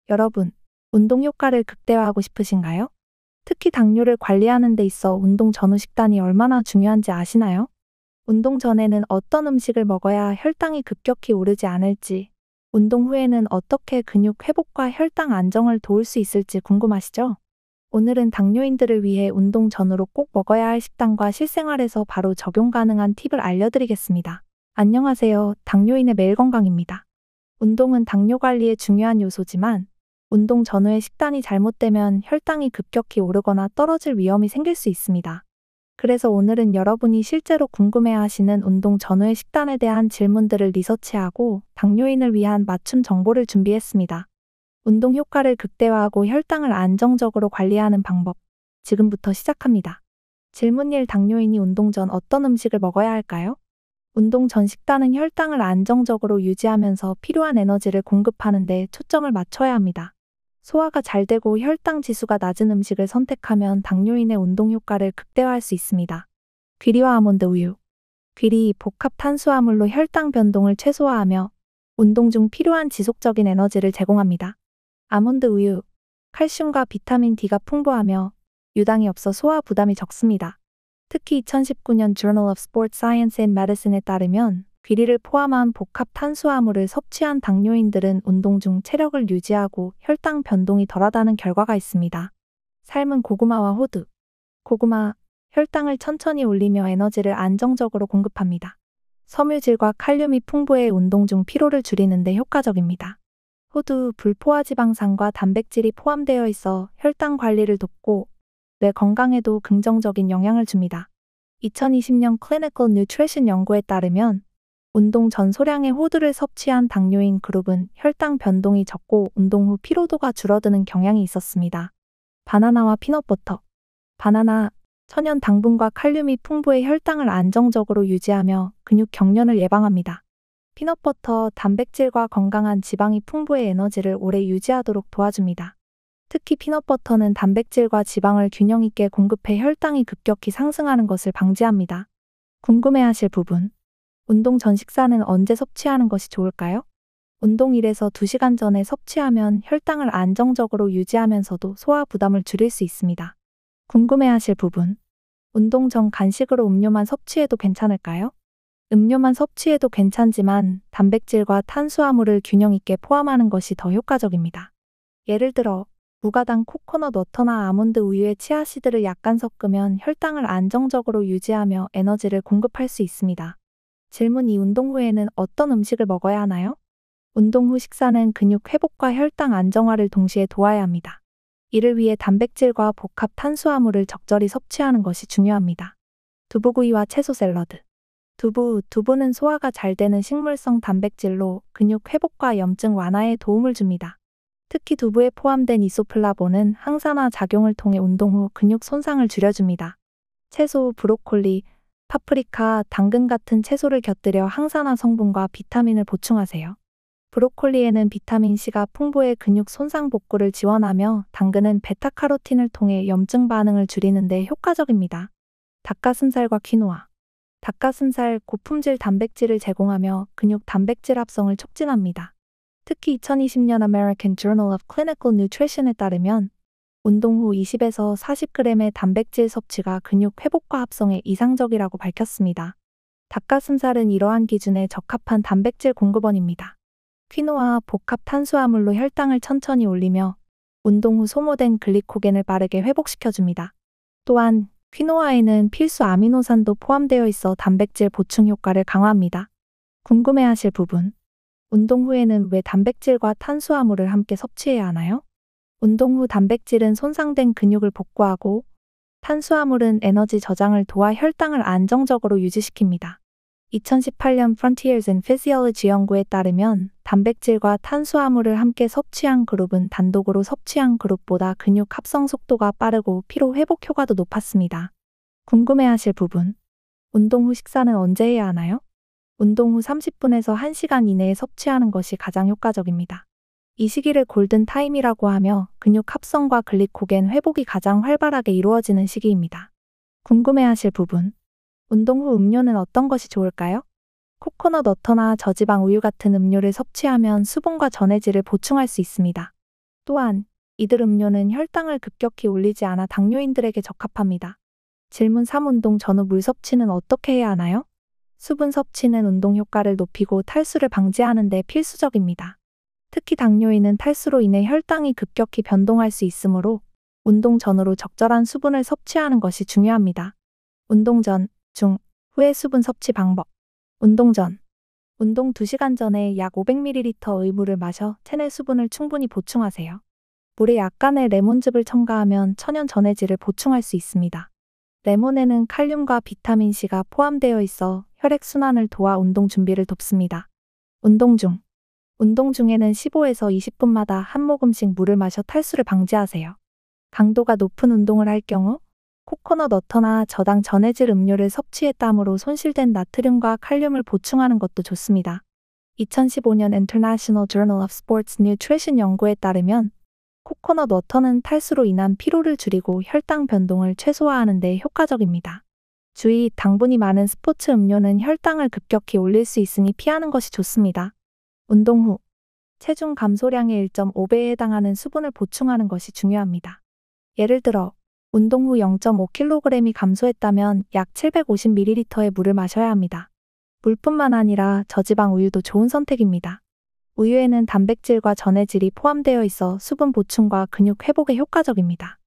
여러분, 운동 효과를 극대화하고 싶으신가요? 특히 당뇨를 관리하는 데 있어 운동 전후 식단이 얼마나 중요한지 아시나요? 운동 전에는 어떤 음식을 먹어야 혈당이 급격히 오르지 않을지, 운동 후에는 어떻게 근육 회복과 혈당 안정을 도울 수 있을지 궁금하시죠? 오늘은 당뇨인들을 위해 운동 전후로 꼭 먹어야 할 식단과 실생활에서 바로 적용 가능한 팁을 알려드리겠습니다. 안녕하세요. 당뇨인의 매일 건강입니다. 운동은 당뇨 관리의 중요한 요소지만, 운동 전후의 식단이 잘못되면 혈당이 급격히 오르거나 떨어질 위험이 생길 수 있습니다. 그래서 오늘은 여러분이 실제로 궁금해하시는 운동 전후의 식단에 대한 질문들을 리서치하고 당뇨인을 위한 맞춤 정보를 준비했습니다. 운동 효과를 극대화하고 혈당을 안정적으로 관리하는 방법. 지금부터 시작합니다. 질문 1. 당뇨인이 운동 전 어떤 음식을 먹어야 할까요? 운동 전 식단은 혈당을 안정적으로 유지하면서 필요한 에너지를 공급하는 데 초점을 맞춰야 합니다. 소화가 잘 되고 혈당 지수가 낮은 음식을 선택하면 당뇨인의 운동 효과를 극대화할 수 있습니다. 귀리와 아몬드 우유. 귀리, 복합 탄수화물로 혈당 변동을 최소화하며 운동 중 필요한 지속적인 에너지를 제공합니다. 아몬드 우유, 칼슘과 비타민 D가 풍부하며 유당이 없어 소화 부담이 적습니다. 특히 2019년 Journal of Sports Science and Medicine에 따르면 귀리를 포함한 복합 탄수화물을 섭취한 당뇨인들은 운동 중 체력을 유지하고 혈당 변동이 덜하다는 결과가 있습니다. 삶은 고구마와 호두. 고구마, 혈당을 천천히 올리며 에너지를 안정적으로 공급합니다. 섬유질과 칼륨이 풍부해 운동 중 피로를 줄이는 데 효과적입니다. 호두, 불포화지방산과 단백질이 포함되어 있어 혈당 관리를 돕고 뇌 건강에도 긍정적인 영향을 줍니다. 2020년 Clinical Nutrition 연구에 따르면 운동 전 소량의 호두를 섭취한 당뇨인 그룹은 혈당 변동이 적고 운동 후 피로도가 줄어드는 경향이 있었습니다. 바나나와 피넛버터. 바나나, 천연 당분과 칼륨이 풍부해 혈당을 안정적으로 유지하며 근육 경련을 예방합니다. 피넛버터, 단백질과 건강한 지방이 풍부해 에너지를 오래 유지하도록 도와줍니다. 특히 피넛버터는 단백질과 지방을 균형 있게 공급해 혈당이 급격히 상승하는 것을 방지합니다. 궁금해하실 부분. 운동 전 식사는 언제 섭취하는 것이 좋을까요? 운동 1에서 2시간 전에 섭취하면 혈당을 안정적으로 유지하면서도 소화 부담을 줄일 수 있습니다. 궁금해하실 부분. 운동 전 간식으로 음료만 섭취해도 괜찮을까요? 음료만 섭취해도 괜찮지만 단백질과 탄수화물을 균형 있게 포함하는 것이 더 효과적입니다. 예를 들어 무가당 코코넛 워터나 아몬드 우유에 치아씨드를 약간 섞으면 혈당을 안정적으로 유지하며 에너지를 공급할 수 있습니다. 질문 2. 운동 후에는 어떤 음식을 먹어야 하나요? 운동 후 식사는 근육 회복과 혈당 안정화를 동시에 도와야 합니다. 이를 위해 단백질과 복합 탄수화물을 적절히 섭취하는 것이 중요합니다. 두부구이와 채소 샐러드. 두부는 소화가 잘 되는 식물성 단백질로 근육 회복과 염증 완화에 도움을 줍니다. 특히 두부에 포함된 이소플라본은 항산화 작용을 통해 운동 후 근육 손상을 줄여줍니다. 채소, 브로콜리, 파프리카, 당근 같은 채소를 곁들여 항산화 성분과 비타민을 보충하세요. 브로콜리에는 비타민C가 풍부해 근육 손상 복구를 지원하며 당근은 베타카로틴을 통해 염증 반응을 줄이는 데 효과적입니다. 닭가슴살과 퀴노아. 닭가슴살, 고품질 단백질을 제공하며 근육 단백질 합성을 촉진합니다. 특히 2020년 American Journal of Clinical Nutrition에 따르면 운동 후 20에서 40g의 단백질 섭취가 근육 회복과 합성에 이상적이라고 밝혔습니다. 닭가슴살은 이러한 기준에 적합한 단백질 공급원입니다. 퀴노아, 복합 탄수화물로 혈당을 천천히 올리며 운동 후 소모된 글리코겐을 빠르게 회복시켜줍니다. 또한 퀴노아에는 필수 아미노산도 포함되어 있어 단백질 보충 효과를 강화합니다. 궁금해하실 부분. 운동 후에는 왜 단백질과 탄수화물을 함께 섭취해야 하나요? 운동 후 단백질은 손상된 근육을 복구하고 탄수화물은 에너지 저장을 도와 혈당을 안정적으로 유지시킵니다. 2018년 Frontiers in Physiology 연구에 따르면 단백질과 탄수화물을 함께 섭취한 그룹은 단독으로 섭취한 그룹보다 근육 합성 속도가 빠르고 피로 회복 효과도 높았습니다. 궁금해하실 부분. 운동 후 식사는 언제 해야 하나요? 운동 후 30분에서 1시간 이내에 섭취하는 것이 가장 효과적입니다. 이 시기를 골든 타임이라고 하며 근육 합성과 글리코겐 회복이 가장 활발하게 이루어지는 시기입니다. 궁금해하실 부분. 운동 후 음료는 어떤 것이 좋을까요? 코코넛 워터나 저지방 우유 같은 음료를 섭취하면 수분과 전해질을 보충할 수 있습니다. 또한 이들 음료는 혈당을 급격히 올리지 않아 당뇨인들에게 적합합니다. 질문 3. 운동 전후 물 섭취는 어떻게 해야 하나요? 수분 섭취는 운동 효과를 높이고 탈수를 방지하는 데 필수적입니다. 특히 당뇨인은 탈수로 인해 혈당이 급격히 변동할 수 있으므로 운동 전후로 적절한 수분을 섭취하는 것이 중요합니다. 운동 전, 중, 후의 수분 섭취 방법. 운동 전. 운동 2시간 전에 약 500ml의 물을 마셔 체내 수분을 충분히 보충하세요. 물에 약간의 레몬즙을 첨가하면 천연 전해질을 보충할 수 있습니다. 레몬에는 칼륨과 비타민C가 포함되어 있어 혈액순환을 도와 운동 준비를 돕습니다. 운동 중. 운동 중에는 15에서 20분마다 한 모금씩 물을 마셔 탈수를 방지하세요. 강도가 높은 운동을 할 경우 코코넛 워터나 저당 전해질 음료를 섭취했다므로 손실된 나트륨과 칼륨을 보충하는 것도 좋습니다. 2015년 International Journal of Sports Nutrition 연구에 따르면 코코넛 워터는 탈수로 인한 피로를 줄이고 혈당 변동을 최소화하는 데 효과적입니다. 주의, 당분이 많은 스포츠 음료는 혈당을 급격히 올릴 수 있으니 피하는 것이 좋습니다. 운동 후 체중 감소량의 1.5배에 해당하는 수분을 보충하는 것이 중요합니다. 예를 들어 운동 후 0.5kg이 감소했다면 약 750ml의 물을 마셔야 합니다. 물뿐만 아니라 저지방 우유도 좋은 선택입니다. 우유에는 단백질과 전해질이 포함되어 있어 수분 보충과 근육 회복에 효과적입니다.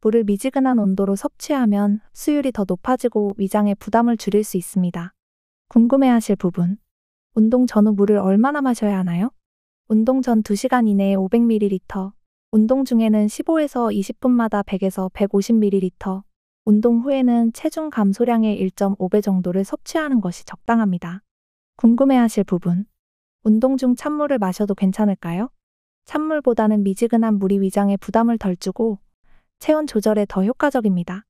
물을 미지근한 온도로 섭취하면 흡수율이 더 높아지고 위장의 부담을 줄일 수 있습니다. 궁금해하실 부분. 운동 전후 물을 얼마나 마셔야 하나요? 운동 전 2시간 이내에 500ml, 운동 중에는 15에서 20분마다 100에서 150ml, 운동 후에는 체중 감소량의 1.5배 정도를 섭취하는 것이 적당합니다. 궁금해하실 부분. 운동 중 찬물을 마셔도 괜찮을까요? 찬물보다는 미지근한 물이 위장에 부담을 덜 주고 체온 조절에 더 효과적입니다.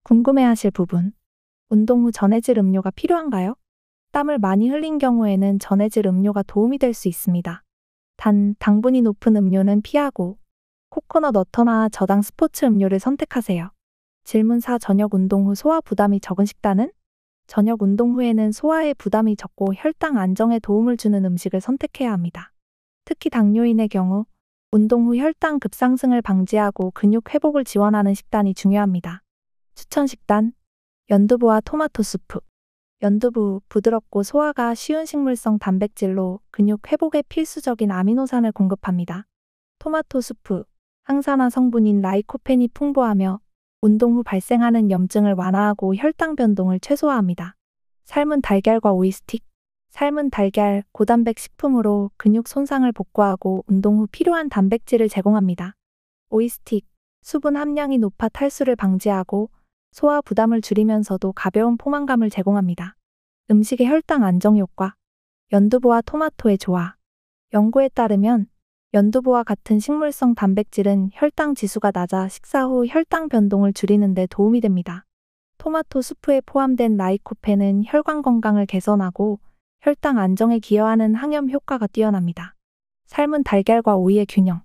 궁금해하실 부분. 운동 후 전해질 음료가 필요한가요? 땀을 많이 흘린 경우에는 전해질 음료가 도움이 될 수 있습니다. 단, 당분이 높은 음료는 피하고 코코넛 워터나 저당 스포츠 음료를 선택하세요. 질문 4. 저녁 운동 후 소화 부담이 적은 식단은? 저녁 운동 후에는 소화에 부담이 적고 혈당 안정에 도움을 주는 음식을 선택해야 합니다. 특히 당뇨인의 경우 운동 후 혈당 급상승을 방지하고 근육 회복을 지원하는 식단이 중요합니다. 추천 식단. 연두부와 토마토 수프. 연두부, 부드럽고 소화가 쉬운 식물성 단백질로 근육 회복에 필수적인 아미노산을 공급합니다. 토마토 수프, 항산화 성분인 라이코펜이 풍부하며 운동 후 발생하는 염증을 완화하고 혈당 변동을 최소화합니다. 삶은 달걀과 오이 스틱. 삶은 달걀, 고단백 식품으로 근육 손상을 복구하고 운동 후 필요한 단백질을 제공합니다. 오이 스틱, 수분 함량이 높아 탈수를 방지하고 소화 부담을 줄이면서도 가벼운 포만감을 제공합니다. 음식의 혈당 안정 효과. 연두부와 토마토의 조화. 연구에 따르면 연두부와 같은 식물성 단백질은 혈당 지수가 낮아 식사 후 혈당 변동을 줄이는 데 도움이 됩니다. 토마토 수프에 포함된 라이코펜은 혈관 건강을 개선하고 혈당 안정에 기여하는 항염 효과가 뛰어납니다. 삶은 달걀과 오이의 균형.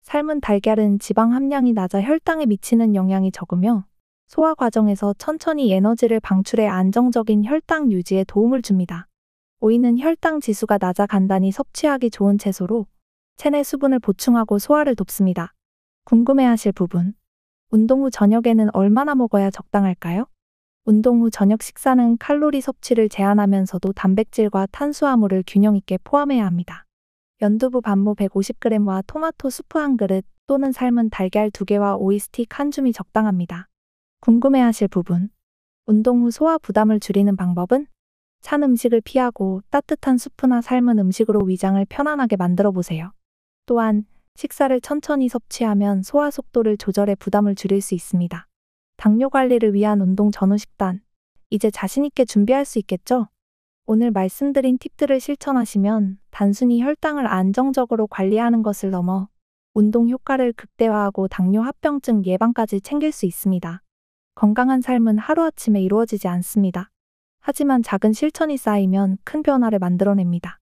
삶은 달걀은 지방 함량이 낮아 혈당에 미치는 영향이 적으며 소화 과정에서 천천히 에너지를 방출해 안정적인 혈당 유지에 도움을 줍니다. 오이는 혈당 지수가 낮아 간단히 섭취하기 좋은 채소로 체내 수분을 보충하고 소화를 돕습니다. 궁금해하실 부분. 운동 후 저녁에는 얼마나 먹어야 적당할까요? 운동 후 저녁 식사는 칼로리 섭취를 제한하면서도 단백질과 탄수화물을 균형 있게 포함해야 합니다. 연두부 반모 150g와 토마토 수프 1그릇 또는 삶은 달걀 2개와 오이 스틱 1줌이 적당합니다. 궁금해하실 부분. 운동 후 소화 부담을 줄이는 방법은? 찬 음식을 피하고 따뜻한 수프나 삶은 음식으로 위장을 편안하게 만들어 보세요. 또한 식사를 천천히 섭취하면 소화 속도를 조절해 부담을 줄일 수 있습니다. 당뇨 관리를 위한 운동 전후 식단. 이제 자신 있게 준비할 수 있겠죠? 오늘 말씀드린 팁들을 실천하시면 단순히 혈당을 안정적으로 관리하는 것을 넘어 운동 효과를 극대화하고 당뇨 합병증 예방까지 챙길 수 있습니다. 건강한 삶은 하루아침에 이루어지지 않습니다. 하지만 작은 실천이 쌓이면 큰 변화를 만들어냅니다.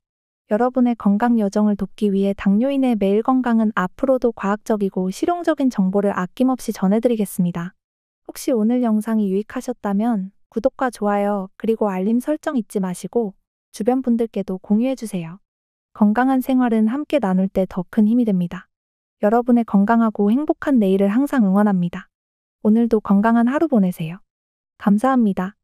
여러분의 건강 여정을 돕기 위해 당뇨인의 매일 건강은 앞으로도 과학적이고 실용적인 정보를 아낌없이 전해드리겠습니다. 혹시 오늘 영상이 유익하셨다면 구독과 좋아요 그리고 알림 설정 잊지 마시고 주변 분들께도 공유해주세요. 건강한 생활은 함께 나눌 때 더 큰 힘이 됩니다. 여러분의 건강하고 행복한 내일을 항상 응원합니다. 오늘도 건강한 하루 보내세요. 감사합니다.